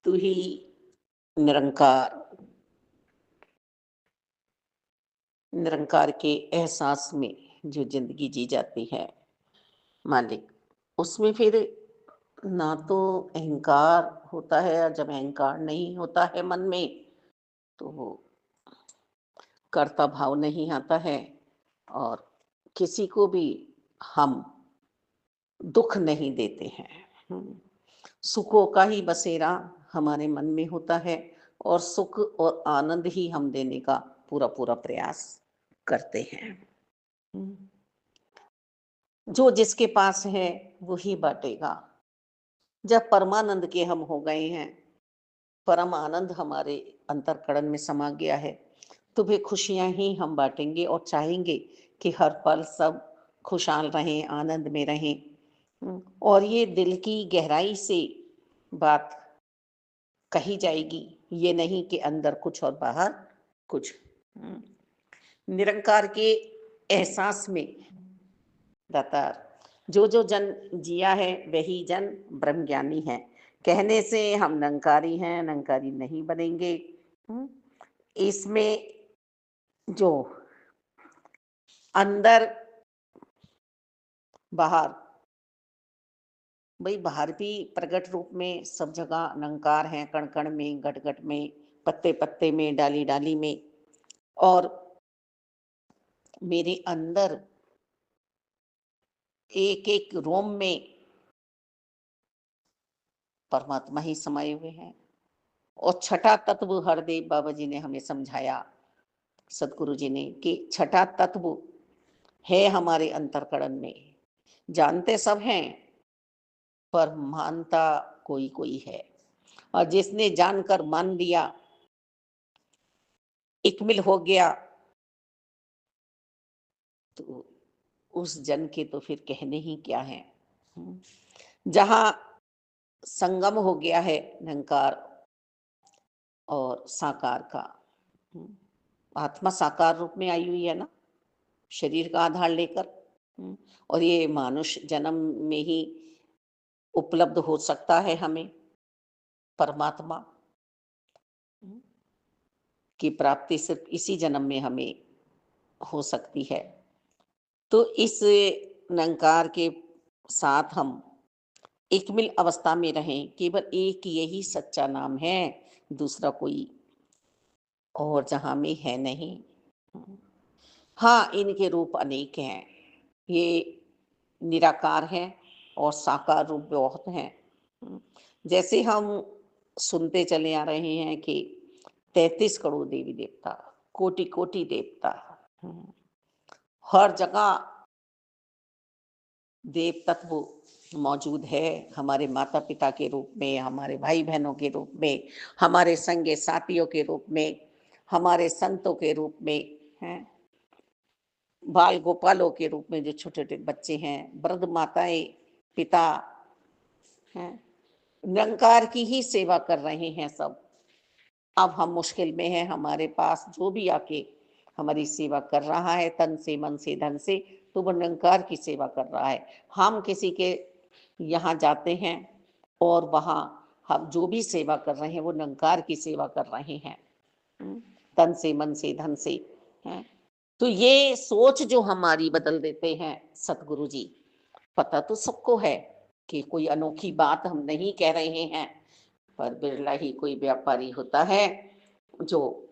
तू ही निरंकार निरंकार के एहसास में जो जिंदगी जी जाती है मालिक, उसमें फिर ना तो अहंकार होता है, और जब अहंकार नहीं होता है मन में तो वो कर्ता भाव नहीं आता है। और किसी को भी हम दुख नहीं देते हैं। सुखों का ही बसेरा हमारे मन में होता है, और सुख और आनंद ही हम देने का पूरा पूरा प्रयास करते हैं। जो जिसके पास है वही बांटेगा। जब परमानंद के हम हो गए हैं, परम आनंद हमारे अंतःकरण में समा गया है, तो वे खुशियां ही हम बांटेंगे और चाहेंगे कि हर पल सब खुशहाल रहें, आनंद में रहें। और ये दिल की गहराई से बात कही जाएगी, ये नहीं कि अंदर कुछ और बाहर कुछ। निरंकार के एहसास में दातार जो जो जन जिया है वही जन ब्रह्म ज्ञानी है। कहने से हम निरंकारी हैं, निरंकारी नहीं बनेंगे। इसमें जो अंदर बाहर, भाई बाहर भी प्रकट रूप में सब जगह निरंकार है, कण कण में, घट घट में, पत्ते पत्ते में, डाली डाली में। और मेरे अंदर एक एक रोम में परमात्मा ही समाये हुए हैं। और छठा तत्व हरदेव बाबा जी ने हमें समझाया, सदगुरु जी ने, कि छठा तत्व है हमारे अंतरकरण में। जानते सब हैं पर मानता कोई कोई है, और जिसने जानकर मान लिया, इकमिल हो गया, तो उस जन के तो फिर कहने ही क्या है। जहां संगम हो गया है निरंकार और साकार का। आत्मा साकार रूप में आई हुई है ना, शरीर का आधार लेकर। और ये मानुष जन्म में ही उपलब्ध हो सकता है हमें परमात्मा की प्राप्ति सिर्फ इसी जन्म में हमें हो सकती है। तो इस निरंकार के साथ हम एकमिल अवस्था में रहें। केवल एक यही सच्चा नाम है, दूसरा कोई और जहां में है नहीं। हाँ, इनके रूप अनेक हैं। ये निराकार है और साकार रूप बहुत हैं। जैसे हम सुनते चले आ रहे हैं कि 33 करोड़ देवी देवता, कोटि कोटि देवता, हर जगह देव तत्व मौजूद है। हमारे माता पिता के रूप में, हमारे भाई बहनों के रूप में, हमारे संगे साथियों के रूप में, हमारे संतों के रूप में हैं, बाल गोपालों के रूप में जो छोटे छोटे बच्चे हैं, वृद्ध माताएं, पिता हैं, निरंकार की ही सेवा कर रहे हैं सब। अब हम मुश्किल में हैं, हमारे पास जो भी आके हमारी सेवा कर रहा है तन से, मन से, धन से, तो वो निरंकार की सेवा कर रहा है। हम किसी के यहाँ जाते हैं और वहाँ हम जो भी सेवा कर रहे हैं वो निरंकार की सेवा कर रहे हैं, तन से, मन से, धन से हैं। तो ये सोच जो हमारी बदल देते हैं सतगुरु जी। पता तो सबको है कि कोई अनोखी बात हम नहीं कह रहे हैं, पर बिरला ही कोई व्यापारी होता है जो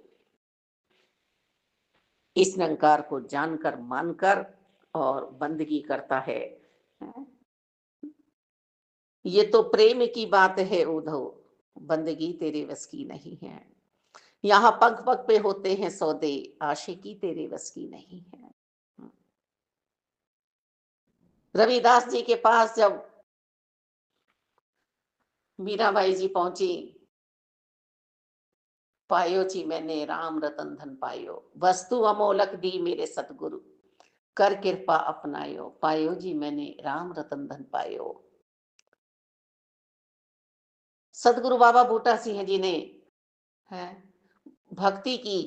इस निरंकार को जानकर, मानकर और बंदगी करता है। ये तो प्रेम की बात है उद्धव, बंदगी तेरे बस की नहीं है। यहाँ पग पग पे होते हैं सौदे, आशिकी तेरे बस की नहीं है। रविदास जी के पास जब मीराबाई जी पहुंची, पायो जी मैंने राम रतन धन पायो, वस्तु अमोलक दी मेरे सतगुरु, कर कृपा अपनायो, पायो जी मैंने राम रतन धन पायो। सतगुरु बाबा बूटा सिंह जी ने है भक्ति की,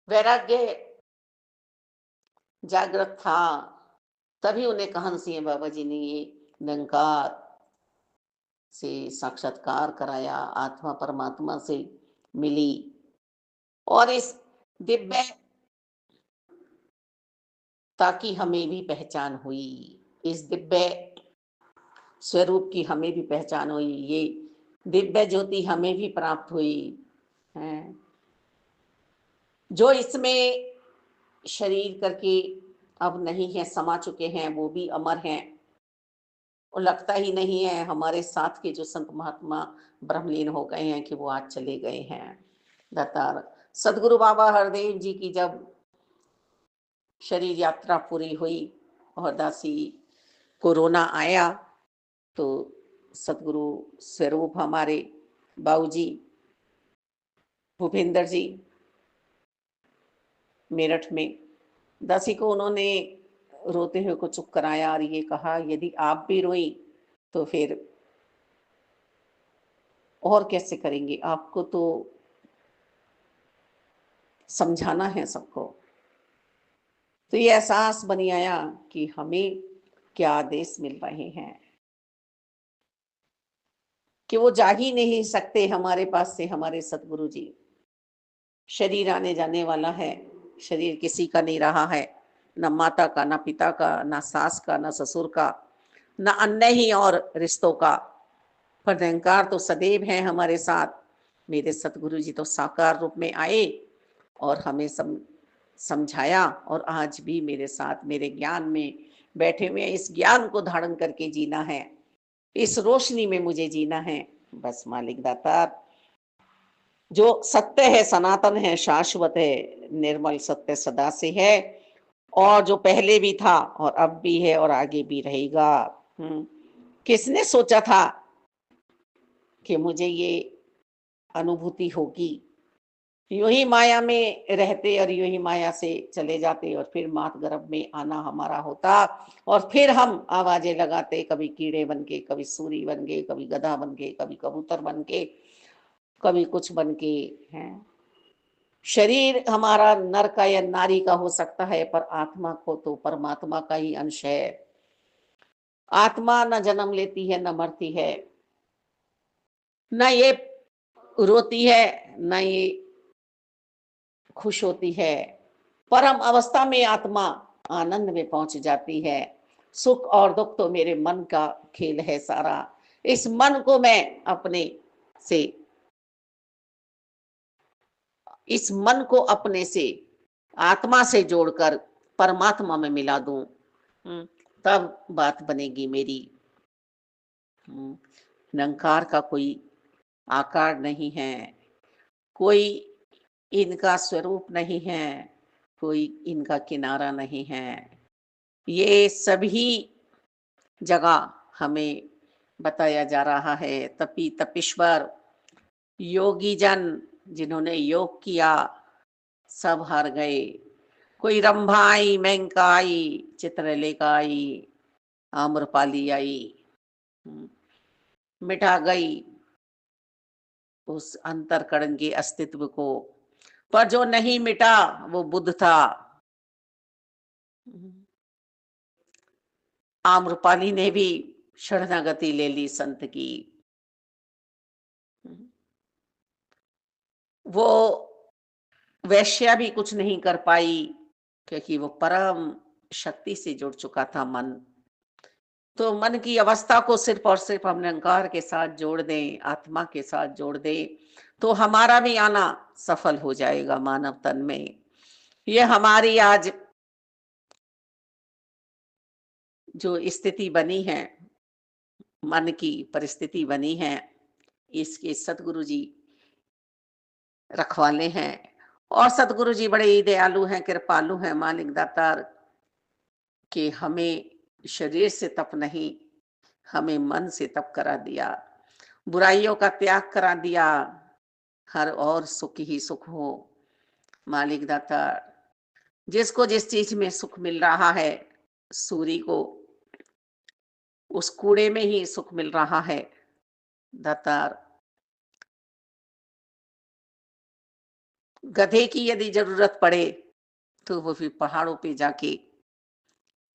वैराग्य जागृत था, तभी उन्हें कहन सिंह बाबा जी ने ये निरंकार से साक्षात्कार कराया, आत्मा परमात्मा से मिली और इस दिव्य ताकि हमें भी पहचान हुई, इस दिव्य स्वरूप की हमें भी पहचान हुई, ये दिव्य ज्योति हमें भी प्राप्त हुई है। जो इसमें शरीर करके अब नहीं है, समा चुके हैं, वो भी अमर हैं। और लगता ही नहीं है हमारे साथ के जो संत महात्मा ब्रह्मलीन हो गए हैं कि वो आज चले गए हैं। दातार सदगुरु बाबा हरदेव जी की जब शरीर यात्रा पूरी हुई और दासी कोरोना आया, तो सदगुरु स्वरूप हमारे बाबूजी भूपेंद्र जी मेरठ में, दासी को उन्होंने रोते हुए को चुप कराया और ये कहा, यदि आप भी रोई तो फिर और कैसे करेंगे, आपको तो समझाना है सबको। तो ये एहसास बनी आया कि हमें क्या आदेश मिल रहे हैं कि वो जा ही नहीं सकते हमारे पास से, हमारे सतगुरु जी। शरीर आने जाने वाला है, शरीर किसी का नहीं रहा है, न माता का, न पिता का, न सास का, न ससुर का, न अन्य ही और रिश्तों का, पर निरंकार तो सदैव है हमारे साथ। मेरे सतगुरु जी तो साकार रूप में आए और हमें समझाया और आज भी मेरे साथ मेरे ज्ञान में बैठे हुए हैं। इस ज्ञान को धारण करके जीना है, इस रोशनी में मुझे जीना है। बस मालिक दाता जो सत्य है, सनातन है, शाश्वत है, निर्मल सत्य सदा से है और जो पहले भी था और अब भी है और आगे भी रहेगा। किसने सोचा था कि मुझे ये अनुभूति होगी। यूं ही माया में रहते और यूं ही माया से चले जाते और फिर मात गर्भ में आना हमारा होता और फिर हम आवाजें लगाते, कभी कीड़े बन के, कभी सूरी बन के, कभी गधा बन के, कभी कबूतर बन के, कभी कुछ बन के हैं। शरीर हमारा नर का या नारी का हो सकता है, पर आत्मा को तो परमात्मा का ही अंश है। आत्मा न जन्म लेती है, न मरती है, न ये रोती है, न ये खुश होती है। परम अवस्था में आत्मा आनंद में पहुंच जाती है। सुख और दुख तो मेरे मन का खेल है सारा। इस मन को मैं अपने से, इस मन को अपने से आत्मा से जोड़कर परमात्मा में मिला दूं, तब बात बनेगी मेरी। निरंकार का कोई आकार नहीं है, कोई इनका स्वरूप नहीं है, कोई इनका किनारा नहीं है। ये सभी जगह हमें बताया जा रहा है। तपी तपीश्वर योगी जन जिन्होंने योग किया सब हार गए। कोई रंभा आई, मेनका आई, चित्रलेखा आई, आम्रपाली आई, मिटा गई उस अंतरकरण के अस्तित्व को। पर जो नहीं मिटा वो बुद्ध था। आम्रपाली ने भी शरणागति ले ली संत की। वो वैश्या भी कुछ नहीं कर पाई क्योंकि वो परम शक्ति से जुड़ चुका था मन। तो मन की अवस्था को सिर्फ और सिर्फ हम निरंकार के साथ जोड़ दें, आत्मा के साथ जोड़ दें, तो हमारा भी आना सफल हो जाएगा मानव तन में। ये हमारी आज जो स्थिति बनी है, मन की परिस्थिति बनी है, इसके सतगुरु जी रखवाले हैं और सतगुरु जी बड़े ही दयालु हैं, कृपालु हैं, मालिक दातार कि हमें शरीर से तप नहीं, हमें मन से तप करा दिया, बुराइयों का त्याग करा दिया, हर और सुख ही सुख हो। मालिक दाता जिसको जिस चीज में सुख मिल रहा है, सूरी को उस कूड़े में ही सुख मिल रहा है। दातार गधे की यदि जरूरत पड़े तो वो फिर पहाड़ों पे जाके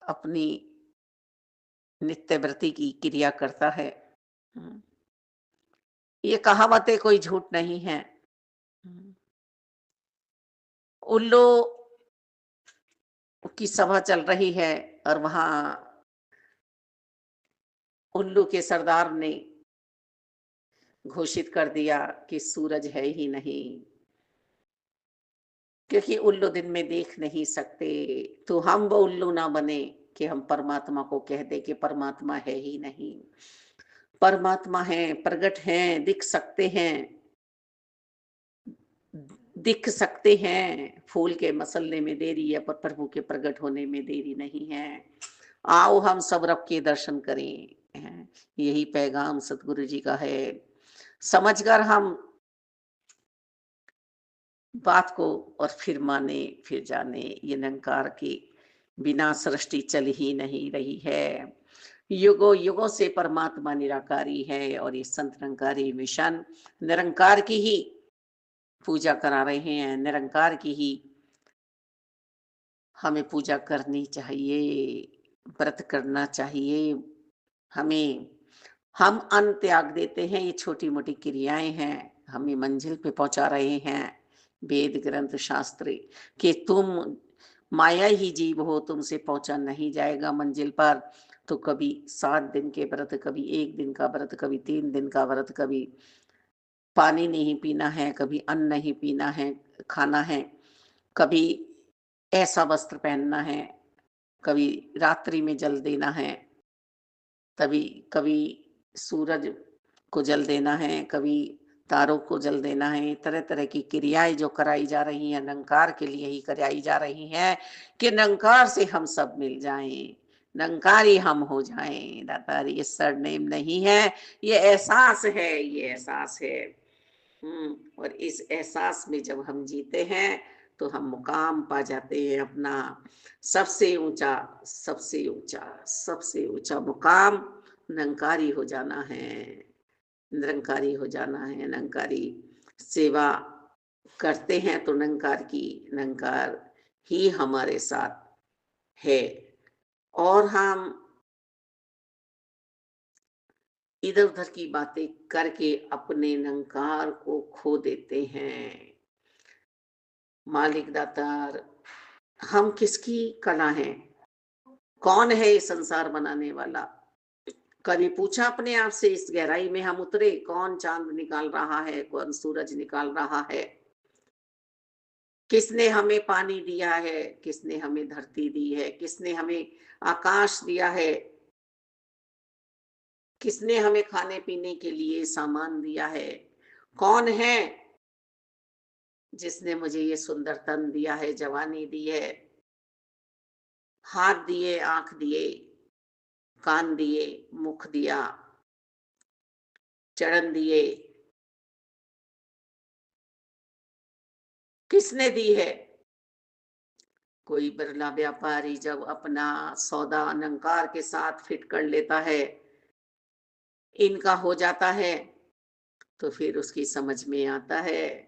अपनी नित्य व्रति की क्रिया करता है। ये कहावतें कोई झूठ नहीं है। उल्लू की सभा चल रही है और वहां उल्लू के सरदार ने घोषित कर दिया कि सूरज है ही नहीं, क्योंकि उल्लू दिन में देख नहीं सकते। तो हम वो उल्लू ना बने कि हम परमात्मा को कह दे कि परमात्मा है ही नहीं। परमात्मा है, प्रगट हैं, दिख सकते हैं, दिख सकते हैं। फूल के मसलने में देरी है पर प्रभु के प्रकट होने में देरी नहीं है। आओ हम सब रब के दर्शन करें। यही पैगाम सतगुरु जी का है। समझकर हम बात को और फिर माने फिर जाने, ये निरंकार की बिना सृष्टि चल ही नहीं रही है। युगों युगों से परमात्मा निराकारी है और ये संत निरंकारी मिशन निरंकार की ही पूजा करा रहे हैं। निरंकार की ही हमें पूजा करनी चाहिए, व्रत करना चाहिए हमें। हम अन्न त्याग देते हैं, ये छोटी मोटी क्रियाएं हैं, हमें मंजिल पे पहुंचा रहे हैं वेद ग्रंथ शास्त्र कि तुम माया ही जीव हो, तुमसे पहुंचा नहीं जाएगा मंजिल पर। तो कभी 7 दिन के व्रत, कभी 1 दिन का व्रत, कभी 3 दिन का व्रत, कभी पानी नहीं पीना है, कभी अन्न नहीं पीना है, खाना है, कभी ऐसा वस्त्र पहनना है, कभी रात्रि में जल देना है, तभी कभी सूरज को जल देना है, कभी तारों को जल देना है। तरह तरह की क्रियाएं जो कराई जा रही हैं निरंकार के लिए ही कराई जा रही हैं कि निरंकार से हम सब मिल जाएं, निरंकारी हम हो जाएं। दातार ये सरनेम नहीं है, ये एहसास है, ये एहसास है। और इस एहसास में जब हम जीते हैं तो हम मुकाम पा जाते हैं अपना। सबसे ऊंचा, सबसे ऊंचा, सबसे ऊंचा मुकाम निरंकारी हो जाना है। निरंकारी हो जाना है। निरंकारी सेवा करते हैं तो निरंकार की, निरंकार ही हमारे साथ है। और हम इधर उधर की बातें करके अपने निरंकार को खो देते हैं। मालिक दातार, हम किसकी कला हैं? कौन है ये संसार बनाने वाला? कभी पूछा अपने आप से? इस गहराई में हम उतरे, कौन चांद निकाल रहा है, कौन सूरज निकाल रहा है? किसने हमें पानी दिया है, किसने हमें धरती दी है, किसने हमें आकाश दिया है, किसने हमें खाने पीने के लिए सामान दिया है? कौन है जिसने मुझे ये सुंदर तन दिया है, जवानी दी है, हाथ दिए, आंख दिए, कान दिए, मुख दिया, चरण दिए? किसने दी है? कोई बिरला व्यापारी जब अपना सौदा अलंकार के साथ फिट कर लेता है, इनका हो जाता है, तो फिर उसकी समझ में आता है,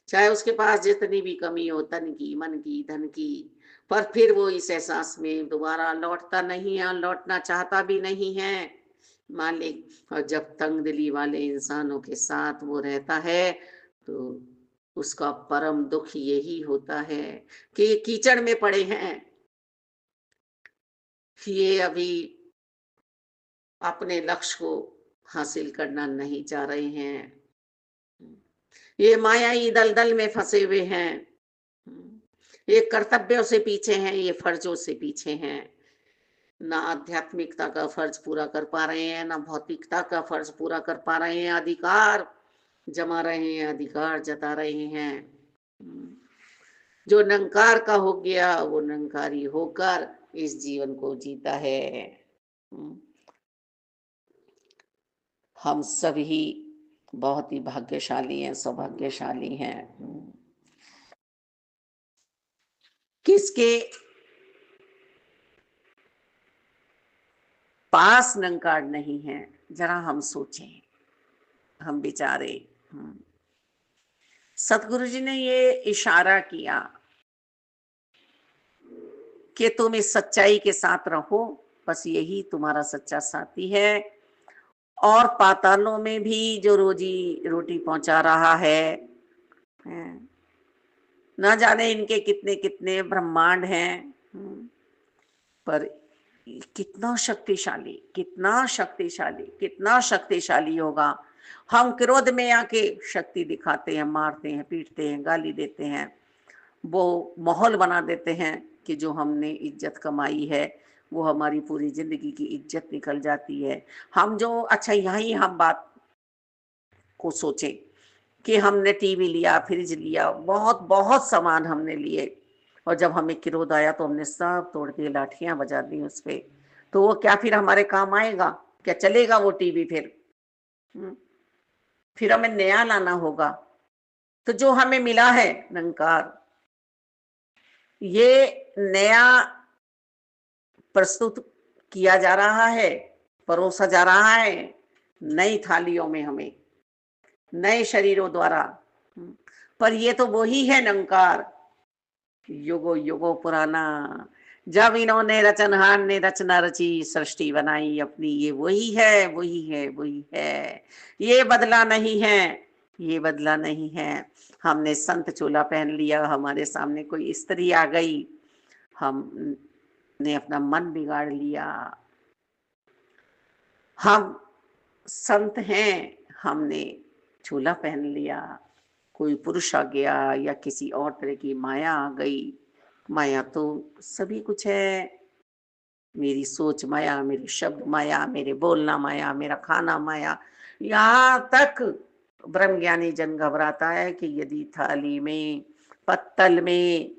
चाहे उसके पास जितनी भी कमी हो, तन की, मन की, धन की, पर फिर वो इस एहसास में दोबारा लौटता नहीं है, लौटना चाहता भी नहीं है मालिक। और जब तंग दिली वाले इंसानों के साथ वो रहता है तो उसका परम दुख यही होता है कि ये कीचड़ में पड़े हैं, ये अभी अपने लक्ष्य को हासिल करना नहीं चाह रहे हैं, ये मायाई दलदल में फंसे हुए हैं, ये कर्तव्यों से पीछे हैं, ये फर्जों से पीछे हैं। ना आध्यात्मिकता का फर्ज पूरा कर पा रहे हैं, ना भौतिकता का फर्ज पूरा कर पा रहे हैं। अधिकार जमा रहे हैं, अधिकार जता रहे हैं। जो निरंकार का हो गया वो निरंकारी होकर इस जीवन को जीता है। हम सभी बहुत ही भाग्यशाली हैं, सौभाग्यशाली हैं। किसके पास निरंकार नहीं है? जरा हम सोचें, हम विचारे। सतगुरु जी ने ये इशारा किया कि तुम इस सच्चाई के साथ रहो, बस यही तुम्हारा सच्चा साथी है। और पातालों में भी जो रोजी रोटी पहुंचा रहा है, न जाने इनके कितने कितने ब्रह्मांड हैं। पर कितना शक्तिशाली, कितना शक्तिशाली, कितना शक्तिशाली होगा। हम क्रोध में आके शक्ति दिखाते हैं, मारते हैं, पीटते हैं, गाली देते हैं, वो माहौल बना देते हैं कि जो हमने इज्जत कमाई है वो हमारी पूरी जिंदगी की इज्जत निकल जाती है। हम जो अच्छा यहाँ ही हम बात को सोचें कि हमने टीवी लिया, फ्रिज लिया, बहुत बहुत सामान हमने लिए, और जब हमें क्रोध आया तो हमने सब तोड़ दिए, लाठियां बजा दी उस पे, तो वो क्या फिर हमारे काम आएगा? क्या चलेगा वो टीवी फिर? फिर हमें नया लाना होगा। तो जो हमें मिला है निरंकार, ये नया प्रस्तुत किया जा रहा है, परोसा जा रहा है नई थालियों में हमें, नए शरीरों द्वारा। पर ये तो वही है निरंकार, युगो युगो पुराना। जब इन्होंने रचनहार ने रचना रची, सृष्टि बनाई अपनी, ये वही है, वही है, वही है। ये बदला नहीं है, ये बदला नहीं है। हमने संत चोला पहन लिया, हमारे सामने कोई स्त्री आ गई, हमने अपना मन बिगाड़ लिया। हम संत हैं, हमने चोला पहन लिया, कोई पुरुष आ गया या किसी और तरह की माया आ गई। माया तो सभी कुछ है, मेरी सोच माया, मेरे शब्द माया, मेरे बोलना माया, मेरा खाना माया। यहाँ तक ब्रह्म ज्ञानी जन घबराता है कि यदि थाली में, पत्तल में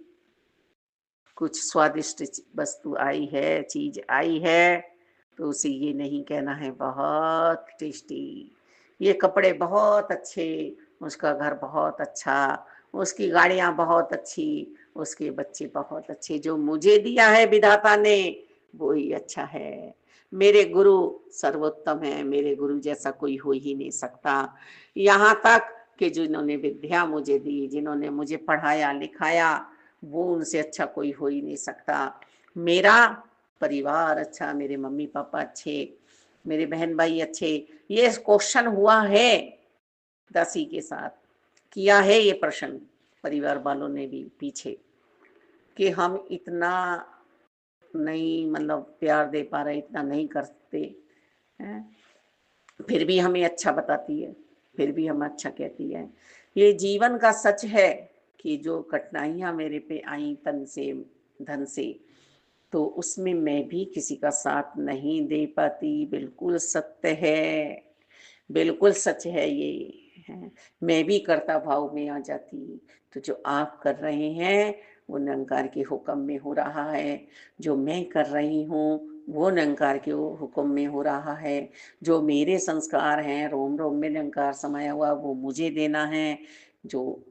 कुछ स्वादिष्ट वस्तु आई है, चीज आई है, तो उसे ये नहीं कहना है बहुत टेस्टी, ये कपड़े बहुत अच्छे, उसका घर बहुत अच्छा, उसकी गाड़ियां बहुत अच्छी, उसके बच्चे बहुत अच्छे। जो मुझे दिया है विधाता ने वो ही अच्छा है। मेरे गुरु सर्वोत्तम है, मेरे गुरु जैसा कोई हो ही नहीं सकता। यहाँ तक कि जिन्होंने विद्या मुझे दी, जिन्होंने मुझे पढ़ाया लिखाया, वो उनसे अच्छा कोई हो ही नहीं सकता। मेरा परिवार अच्छा, मेरे मम्मी पापा अच्छे, मेरे बहन भाई अच्छे। ये क्वेश्चन हुआ है दासी के साथ, किया है ये प्रश्न परिवार वालों ने भी पीछे, कि हम इतना नहीं मतलब प्यार दे पा रहे, इतना नहीं करते हैं, फिर भी हमें अच्छा बताती है, फिर भी हमें अच्छा कहती है। ये जीवन का सच है कि जो कठिनाइयां मेरे पे आई तन से धन से, तो उसमें मैं भी किसी का साथ नहीं दे पाती। बिल्कुल सत्य है, बिल्कुल सच है ये है। मैं भी कर्ता भाव में आ जाती। तो जो आप कर रहे हैं वो निरंकार के हुक्म में हो रहा है, जो मैं कर रही हूँ वो निरंकार के हुक्म में हो रहा है। जो मेरे संस्कार हैं, रोम रोम में निरंकार समाया हुआ, वो मुझे देना है। जो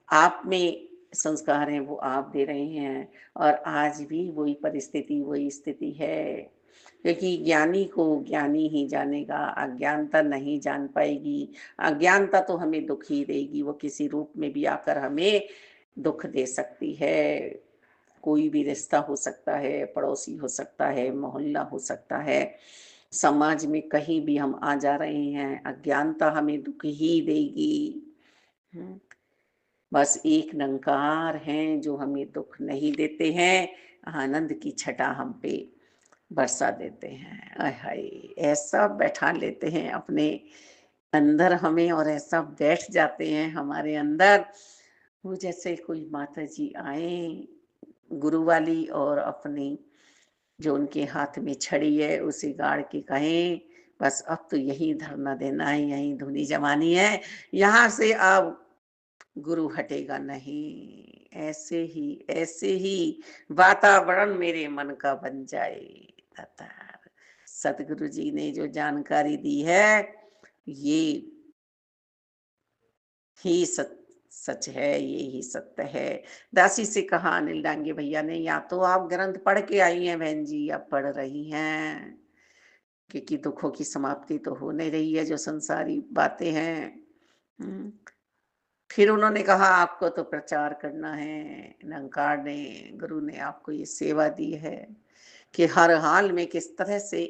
आप में संस्कार हैं वो आप दे रहे हैं। और आज भी वही परिस्थिति, वही स्थिति है, क्योंकि ज्ञानी को ज्ञानी ही जानेगा, अज्ञानता नहीं जान पाएगी। अज्ञानता तो हमें दुख ही देगी, वो किसी रूप में भी आकर हमें दुख दे सकती है। कोई भी रिश्ता हो सकता है, पड़ोसी हो सकता है, मोहल्ला हो सकता है, समाज में कहीं भी हम आ जा रहे हैं, अज्ञानता हमें दुख ही देगी। बस एक निरंकार हैं जो हमें दुख नहीं देते हैं, आनंद की छटा हम पे बरसा देते हैं। आय हाय, ऐसा बैठा लेते हैं अपने अंदर हमें, और ऐसा बैठ जाते हैं हमारे अंदर, वो जैसे कोई माता जी आए गुरु वाली, और अपनी जो उनके हाथ में छड़ी है उसे गाड़ के कहें बस अब तो यही धरना देना है, यही धुनी जमानी है, यहाँ से अब गुरु हटेगा नहीं। ऐसे ही वातावरण मेरे मन का बन जाए। दातार सतगुरु जी ने जो जानकारी दी है ये ही सच है, ये ही सत्य है। दासी से कहा अनिल डांगे भैया ने, या तो आप ग्रंथ पढ़ के आई हैं बहन जी, आप पढ़ रही हैं, क्योंकि दुखों की समाप्ति तो हो नहीं रही है जो संसारी बातें हैं। फिर उन्होंने कहा आपको तो प्रचार करना है, निरंकार ने, गुरु ने आपको ये सेवा दी है कि हर हाल में किस तरह से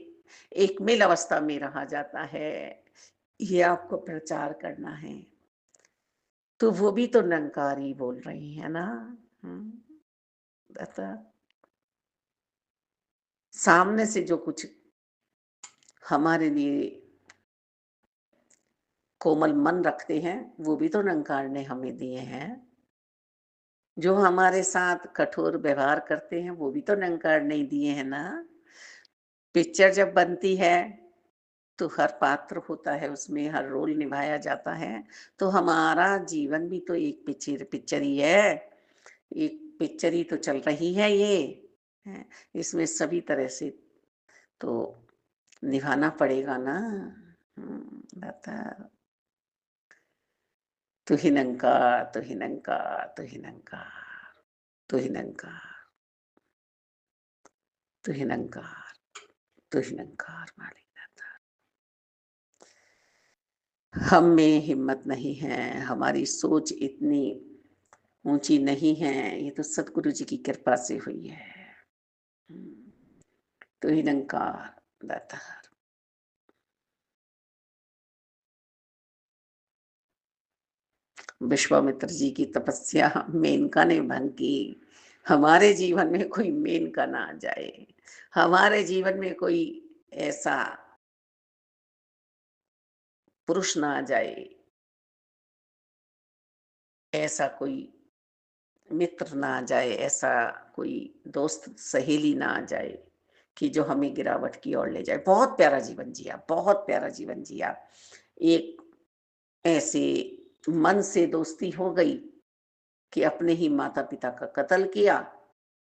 एकमेल अवस्था में रहा जाता है, ये आपको प्रचार करना है। तो वो भी तो निरंकार ही बोल रही है ना। अतः सामने से जो कुछ हमारे लिए कोमल मन रखते हैं, वो भी तो निरंकार ने हमें दिए हैं। जो हमारे साथ कठोर व्यवहार करते हैं, वो भी तो निरंकार ने दिए हैं ना। पिक्चर जब बनती है तो हर पात्र होता है, उसमें हर रोल निभाया जाता है। तो हमारा जीवन भी तो एक पिक्चर पिक्चर ही है, एक पिक्चर ही तो चल रही है ये। हैं, इसमें सभी तरह से तो निभाना पड़ेगा ना। बता। तू ही निरंकार, तू ही निरंकार, तू ही निरंकार, तू ही निरंकार, तू ही निरंकार, तू ही निरंकार मालिक। हम में हिम्मत नहीं है, हमारी सोच इतनी ऊंची नहीं है, ये तो सतगुरु जी की कृपा से हुई है। तो ही निरंकार दातार। विश्वामित्र जी की तपस्या मेनका ने भंग की। हमारे जीवन में कोई मेनका ना आ जाए, हमारे जीवन में कोई ऐसा पुरुष ना आ जाए, ऐसा कोई मित्र ना आ जाए, ऐसा कोई दोस्त सहेली ना आ जाए कि जो हमें गिरावट की ओर ले जाए। बहुत प्यारा जीवन जिया, बहुत प्यारा जीवन जिया। एक ऐसे मन से दोस्ती हो गई कि अपने ही माता पिता का कत्ल किया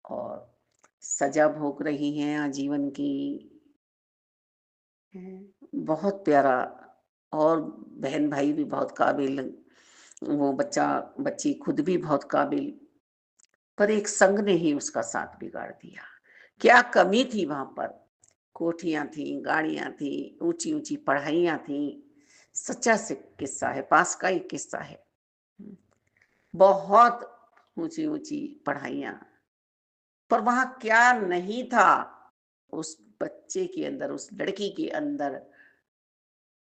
और सजा भोग रही हैं आजीवन की। बहुत प्यारा। और बहन भाई भी बहुत काबिल, वो बच्चा बच्ची खुद भी बहुत काबिल, पर एक संग ने ही उसका साथ बिगाड़ दिया। क्या कमी थी वहां पर? कोठियां थी, गाड़ियां थी, ऊंची ऊंची पढ़ाइयां थी। सच्चा से किस्सा है, पास का ही किस्सा है। बहुत ऊंची ऊंची पढ़ाइयां, पर वहां क्या नहीं था? उस बच्चे के अंदर, उस लड़की के अंदर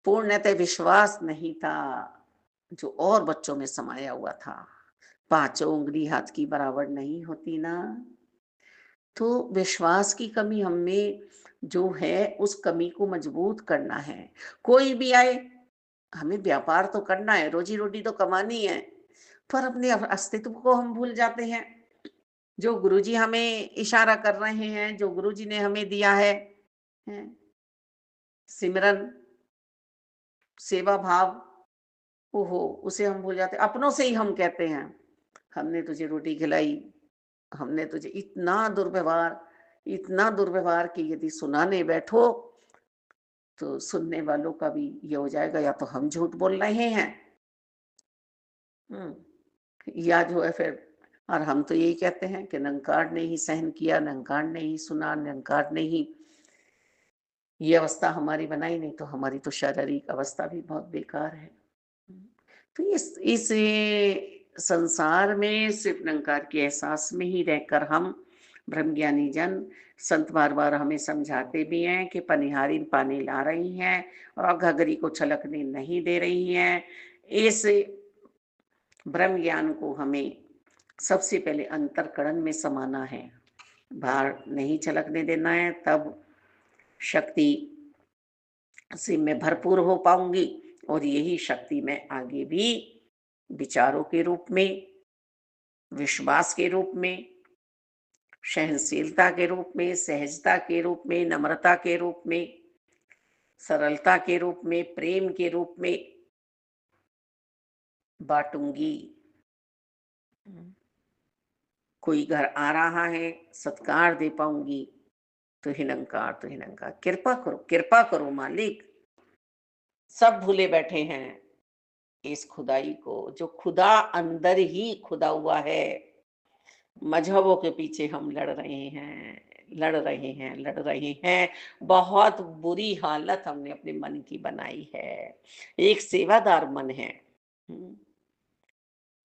पूर्णतः विश्वास नहीं था, जो और बच्चों में समाया हुआ था। पांचों उंगली हाथ की बराबर नहीं होती ना। तो विश्वास की कमी हमें जो है, उस कमी को मजबूत करना है। कोई भी आए, हमें व्यापार तो करना है, रोजी रोटी तो कमानी है, पर अपने अस्तित्व को हम भूल जाते हैं। जो गुरुजी हमें इशारा कर रहे हैं, जो गुरुजी ने हमें दिया है, हैं, सिमरन, सेवा भाव, ओहो, उसे हम भूल जाते। अपनों से ही हम कहते हैं, हमने तुझे रोटी खिलाई, हमने तुझे इतना दुर्व्यवहार कि यदि सुनाने बैठो तो सुनने वालों का भी ये हो जाएगा, या तो हम झूठ बोल रहे हैं, या जो है फिर। और हम तो यही कहते हैं कि निरंकार ने ही सहन किया, निरंकार ने ही सुना, निरंकार ने ही ये अवस्था हमारी बनाई, नहीं तो हमारी तो शारीरिक अवस्था भी बहुत बेकार है। तो इस संसार में सिर्फ निरंकार के एहसास में ही रहकर हम ब्रह्मज्ञानी जन, संत बार बार हमें समझाते भी हैं कि पनिहारी पानी ला रही हैं और घघरी को छलकने नहीं दे रही हैं। इस ब्रह्म ज्ञान को हमें सबसे पहले अंतरकरण में समाना है, बाहर नहीं छलकने देना है। तब शक्ति से मैं भरपूर हो पाऊंगी, और यही शक्ति मैं आगे भी विचारों के रूप में, विश्वास के रूप में, सहनशीलता के रूप में, सहजता के रूप में, नम्रता के रूप में, सरलता के रूप में, प्रेम के रूप में बांटूंगी। कोई घर आ रहा है, सत्कार दे पाऊंगी। तो ही निरंकार, तो ही निरंकार, कृपा करो, कृपा करो मालिक। सब भूले बैठे हैं इस खुदाई को, जो खुदा अंदर ही खुदा हुआ है। मजहबों के पीछे हम लड़ रहे हैं, लड़ रहे हैं, लड़ रहे हैं। बहुत बुरी हालत हमने अपने मन की बनाई है। एक सेवादार मन है,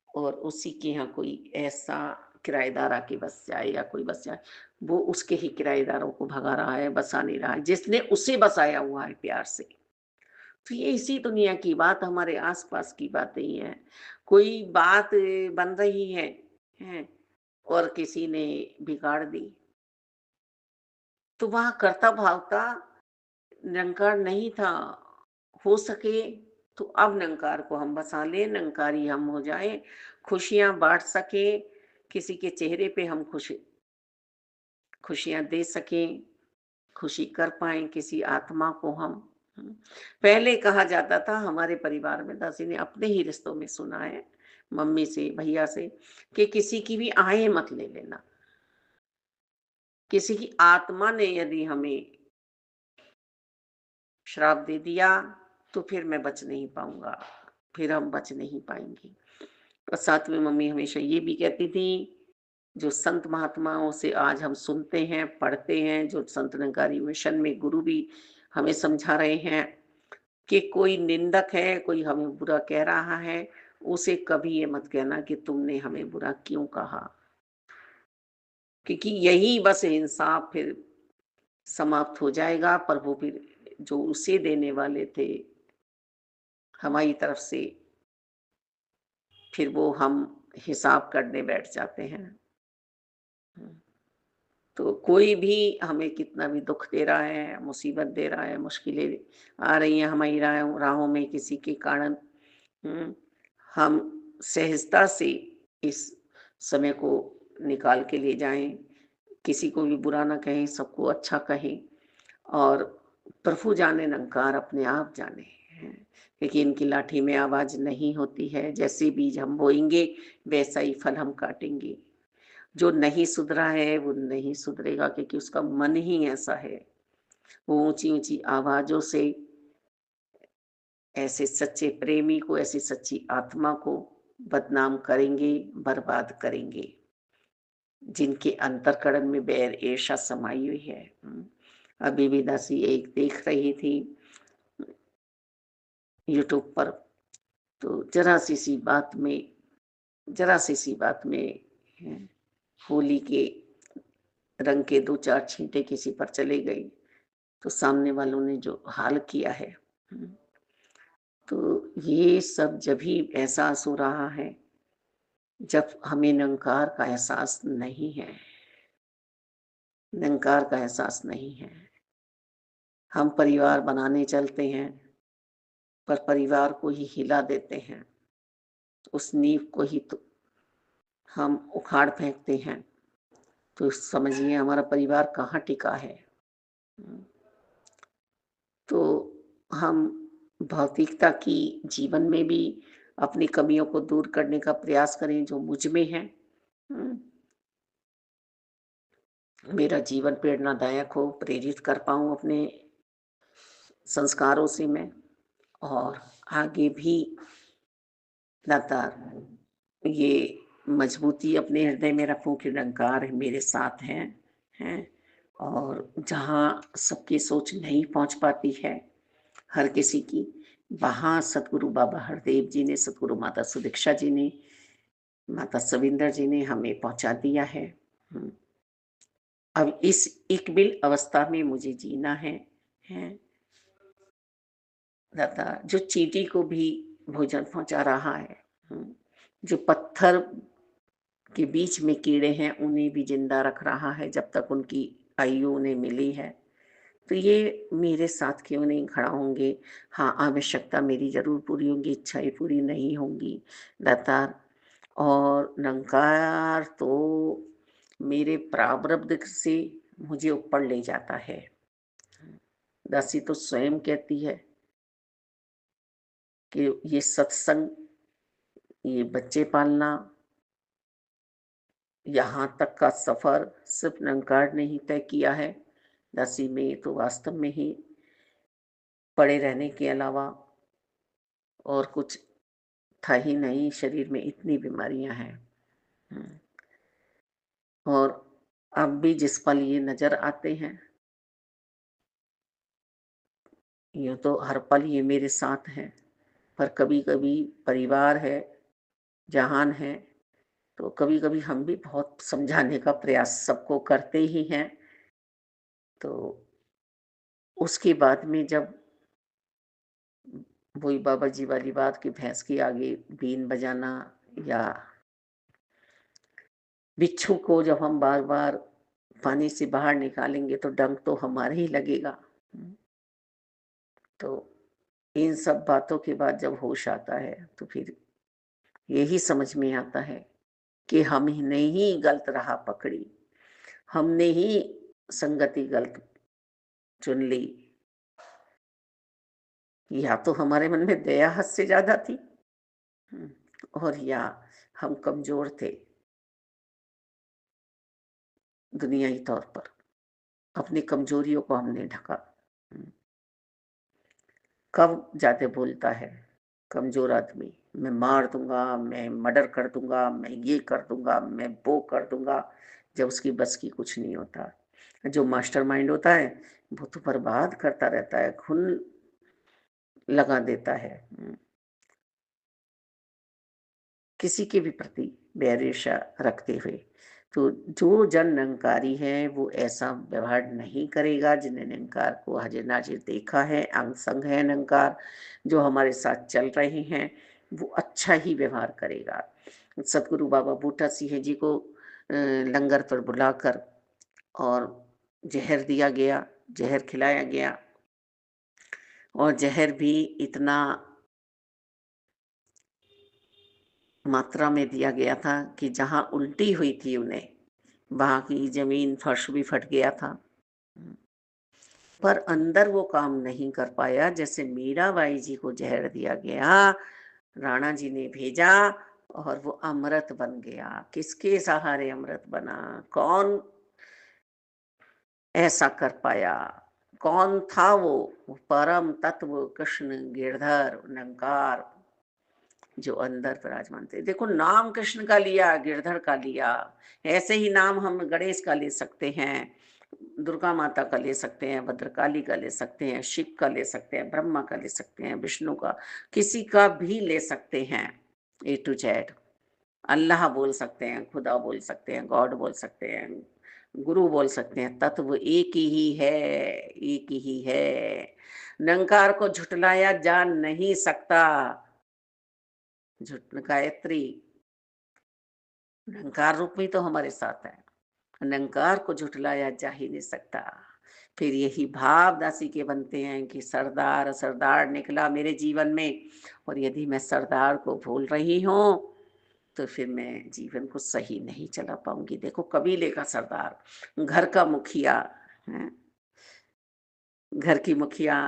और उसी के यहाँ कोई ऐसा किराएदार आके बस जाए या कोई बस जाए, वो उसके ही किराएदारों को भगा रहा है, बसा नहीं रहा है, जिसने उसे बसाया हुआ है प्यार से। तो ये इसी दुनिया की बात, हमारे आस-पास की बातें ही हैं। कोई बात बन रही है, हैं? और किसी ने बिगाड़ दी, तो वहाँ कर्ता-भावता निरंकार नहीं था। हो सके तो अब निरंकार को हम बसा लें, निरंकारी हम हो जाएँ, खुशियाँ बाँट सकें, किसी के चेहरे पे हम खुशियाँ दे सकें, खुशी कर पाएँ किसी आत्मा को हम। हुँ। पहले कहा जाता था हमारे परिवार में, दासी ने अपने ही रिश्तों में सुना है, मम्मी से, भैया से, कि किसी की भी आहें मत ले लेना। किसी की आत्मा ने यदि हमें श्राप दे दिया, तो फिर मैं बच नहीं पाऊँगा, फिर हम बच नहीं पाएँगे। और साथ में मम्मी हमेशा ये भी कहती थी, जो संत महात्माओं से आज हम सुनते हैं, पढ़ते हैं, जो संत निरंकारी मिशन में गुरु भी हमें समझा रहे हैं कि कोई निंदक है, कोई हमें बुरा कह रहा है, उसे कभी ये मत कहना कि तुमने हमें बुरा क्यों कहा? क्योंकि यही बस इंसाफ फिर समाप्त हो जाएगा, पर वो फिर जो उसे देने वाले थे हमारी तरफ से, फिर वो हम हिसाब करने बैठ जाते हैं। हुँ। तो कोई भी हमें कितना भी दुःख दे रहा है, मुसीबत दे रहा है, मुश्किलें आ रही हैं हमारी राहों में किसी के कारण, हुँ, हम सहजता से इस समय को निकाल के ले जाएँ, किसी को भी बुरा ना कहें, सबको अच्छा कहें, और प्रभु जाने निरंकार अपने आप जाने, हैं। क्योंकि इनकी लाठी में आवाज़ नहीं होती है, जैसे बीज हम बोएँगे, वैसा ही फल हम काटेंगे। जो नहीं सुधरा है, वो नहीं सुधरेगा, क्योंकि उसका मन ही ऐसा है। वो ऊँची-ऊँची आवाज़ों से ऐसे सच्चे प्रेमी को, ऐसी सच्ची आत्मा को बदनाम करेंगे, बर्बाद करेंगे, जिनके अंतःकरण में बैर ईर्ष्या समाई हुई है। अभी भी दासी एक देख रही थी यूट्यूब पर, तो ज़रा-सी सी बात में हैं, होली के रंग के 2-4 छींटे किसी पर चले गई, तो सामने वालों ने जो हाल किया है, हुँ, तो ये सब जभी एहसास हो रहा है, जब हमें निरंकार का एहसास नहीं है, निरंकार का एहसास नहीं है। हम परिवार बनाने चलते हैं, पर परिवार को ही हिला देते हैं, उस नींव को ही तो हम उखाड़ फेंकते हैं, तो समझिए हमारा परिवार कहाँ टिका है। हुँ, तो हम भौतिकता की जीवन में भी अपनी कमियों को दूर करने का प्रयास करें जो मुझ में है। हुँ, मेरा जीवन प्रेरणादायक हो, प्रेरित कर पाऊँ अपने संस्कारों से मैं, और आगे भी लगातार ये मजबूती अपने हृदय में रखूं कि निरंकार मेरे साथ हैं, और जहाँ सबकी सोच नहीं पहुंच पाती है हर किसी की, वहाँ सतगुरु बाबा हरदेव जी ने, सतगुरु माता सुदीक्षा जी ने, माता सविंदर जी ने हमें पहुंचा दिया है। हम्म, अब इस इकबिल अवस्था में मुझे जीना है दाता, जो चींटी को भी भोजन पहुंचा रहा है, हम्म, जो पत्थर के बीच में कीड़े हैं उन्हें भी जिंदा रख रहा है जब तक उनकी आयु उन्हें मिली है, तो ये मेरे साथ क्यों नहीं खड़ा होंगे? हाँ, आवश्यकता मेरी ज़रूर पूरी होंगी, इच्छाएँ पूरी नहीं होंगी दातार। और निरंकार तो मेरे प्रारब्ध से मुझे ऊपर ले जाता है। दासी तो स्वयं कहती है कि ये सत्संग, ये बच्चे पालना, यहाँ तक का सफ़र सिर्फ निरंकार ने ही तय किया है। दासी में तो वास्तव में ही पड़े रहने के अलावा और कुछ था ही नहीं, शरीर में इतनी बीमारियां हैं। हम्म, और अब भी जिस पल ये नजर आते हैं, ये तो हर पल ये मेरे साथ हैं, पर कभी कभी परिवार है, जहान है, तो कभी कभी हम भी बहुत समझाने का प्रयास सबको करते ही हैं। तो उसके बाद में जब वही बाबा जी वाली बात कि भैंस के आगे बीन बजाना, या बिच्छू को जब हम बार बार पानी से बाहर निकालेंगे तो डंक तो हमारा ही लगेगा। तो इन सब बातों के बाद जब होश आता है तो फिर यही समझ में आता है कि हमने ही गलत राह पकड़ी, हमने ही संगति गलत चुन ली, या तो हमारे मन में दया हद से ज्यादा थी, हम्म, और या हम कमजोर थे दुनियाई तौर पर, अपनी कमजोरियों को हमने ढका। हम्म, कब ज्यादा बोलता है कमजोर आदमी, मैं मार दूंगा, मैं मर्डर कर दूंगा, मैं ये कर दूंगा, मैं वो कर दूंगा, जब उसकी बस की कुछ नहीं होता। जो मास्टरमाइंड होता है वो तो बर्बाद करता रहता है, खून लगा देता है। किसी के भी प्रति वैरेशा रखते हुए। तो जो जन निरंकारी है वो ऐसा व्यवहार नहीं करेगा। जिन्हें निरंकार को हाजिर नाजिर देखा है, अंग संग है निरंकार, जो हमारे साथ चल रहे हैं, वो अच्छा ही व्यवहार करेगा। सतगुरु बाबा बूटा सिंह जी को लंगर पर बुलाकर और जहर दिया गया, जहर खिलाया गया, और जहर भी इतना मात्रा में दिया गया था कि जहाँ उल्टी हुई थी उन्हें, वहाँ की जमीन फर्श भी फट गया था। पर अंदर वो काम नहीं कर पाया। जैसे मीराबाई जी को जहर दिया गया, राणा जी ने भेजा और वो अमृत बन गया। किसके सहारे अमृत बना? कौन ऐसा कर पाया? कौन था वो परम तत्व कृष्ण गिरधर निरंकार जो अंदर विराजमान थे। देखो, नाम कृष्ण का लिया, गिरधर का लिया, ऐसे ही नाम हम गणेश का ले सकते हैं, दुर्गा माता का ले सकते हैं, भद्रकाली का ले सकते हैं, शिव का ले सकते हैं, ब्रह्मा का ले सकते हैं, विष्णु का, किसी का भी ले सकते हैं। ए टू जेड अल्लाह बोल सकते हैं, खुदा बोल सकते हैं, गॉड बोल सकते हैं, गुरु बोल सकते हैं, तत्व एक ही है, एक ही है। निरंकार को झुटलाया जा नहीं सकता। झुट गायत्री निरंकार रूप में तो हमारे साथ है, निरंकार को झुटलाया जा ही नहीं सकता। फिर यही भाव दासी के बनते हैं कि सरदार सरदार निकला मेरे जीवन में, और यदि मैं सरदार को भूल रही हूँ तो फिर मैं जीवन को सही नहीं चला पाऊंगी। देखो, कबीले का सरदार, घर का मुखिया है। घर की मुखिया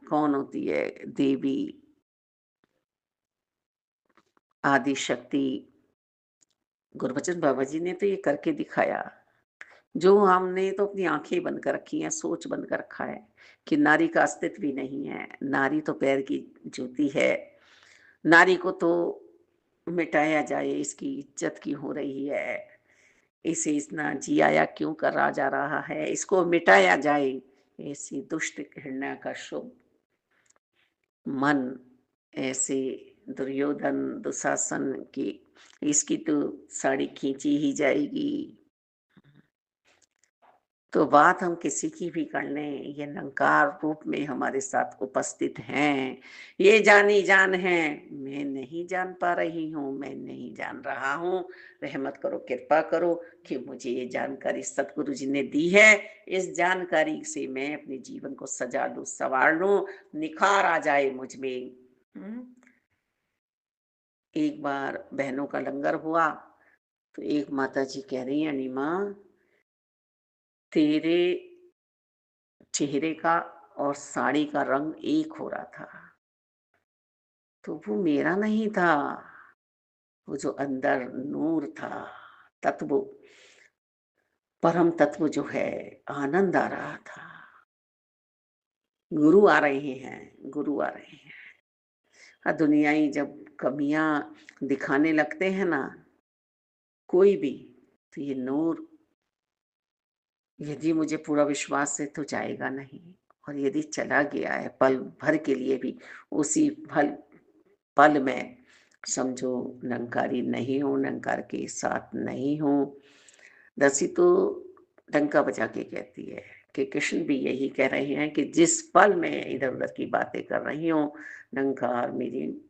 कौन होती है? देवी आदि शक्ति। गुरबचन बाबा जी ने तो ये करके दिखाया, जो हमने तो अपनी आंखें बंद कर रखी हैं, सोच बंद कर रखा है कि नारी का अस्तित्व भी नहीं है। नारी तो पैर की जूती है। नारी को तो मिटाया जाए, इसकी इज्जत क्यों हो रही है, इसे इतना जियाया क्यों करा जा रहा है, इसको मिटाया जाए। ऐसी दुष्ट घृणा का शुभ मन, ऐसे दुर्योधन दुशासन की, इसकी तो साड़ी खींची ही जाएगी। तो बात हम किसी की भी कर लें, ये निरंकार रूप में हमारे साथ उपस्थित हैं। ये जानी जान है, मैं नहीं जान पा रही हूँ, मैं नहीं जान रहा हूँ। रहमत करो, कृपा करो कि मुझे ये जानकारी सतगुरु जी ने दी है। इस जानकारी से मैं अपने जीवन को सजा लूं, संवार लूं, निखार आ जाए मुझ में। हम्म? एक बार बहनों का लंगर हुआ तो एक माता जी कह रही है, अनिमा, तेरे चेहरे का और साड़ी का रंग एक हो रहा था। तो वो मेरा नहीं था, वो जो अंदर नूर था, तत्व, परम तत्व जो है, आनंद आ रहा था। गुरु आ रहे हैं, गुरु आ रहे हैं। दुनियाई जब कमियां दिखाने लगते हैं ना, कोई भी, तो ये नूर, यदि मुझे पूरा विश्वास है तो जाएगा नहीं। और यदि चला गया है पल भर के लिए भी, उसी पल पल में समझो निरंकारी नहीं हूँ, निरंकार के साथ नहीं हूँ। दसी तो डंका बजा के कहती है कि कृष्ण भी यही कह रहे हैं कि जिस पल मैं इधर-उधर की बातें कर रही हूँ, निरंकार मेरी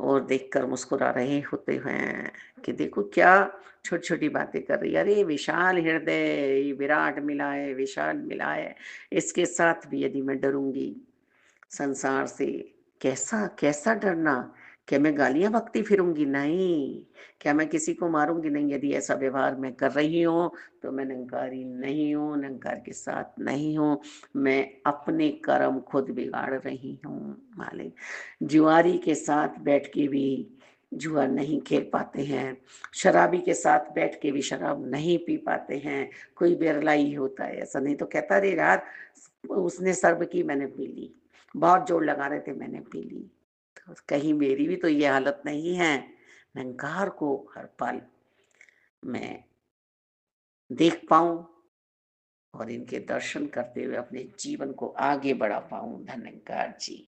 ओर देखकर मुस्कुरा रहे होते हैं कि देखो क्या छोटी-छोटी बातें कर रही है। अरे विशाल हृदय, ये विराट मिला है, विशाल मिला है, इसके साथ भी यदि मैं डरूँगी संसार से, कैसा कैसा डरना? क्या मैं गालियाँ बकती फिरूँगी? नहीं। क्या मैं किसी को मारूँगी? नहीं। यदि ऐसा व्यवहार मैं कर रही हूँ, तो मैं निरंकारी नहीं हूँ, निरंकार के साथ नहीं हूँ। मैं अपने कर्म खुद बिगाड़ रही हूँ, मालिक। जुआरी के साथ बैठ के भी जुआ नहीं खेल पाते हैं, शराबी के साथ बैठ के भी शराब नहीं पी पाते हैं। कोई बिरला ही होता है, ऐसा नहीं तो कहता अरे यार, उसने सर्व की मैंने पी ली। बहुत जोर लगा रहे थे मैंने पी ली। तो कहीं मेरी भी तो ये हालत नहीं है। निरंकार को हर पल मैं देख पाऊँ और इनके दर्शन करते हुए अपने जीवन को आगे बढ़ा पाऊँ। धन्यवाद जी।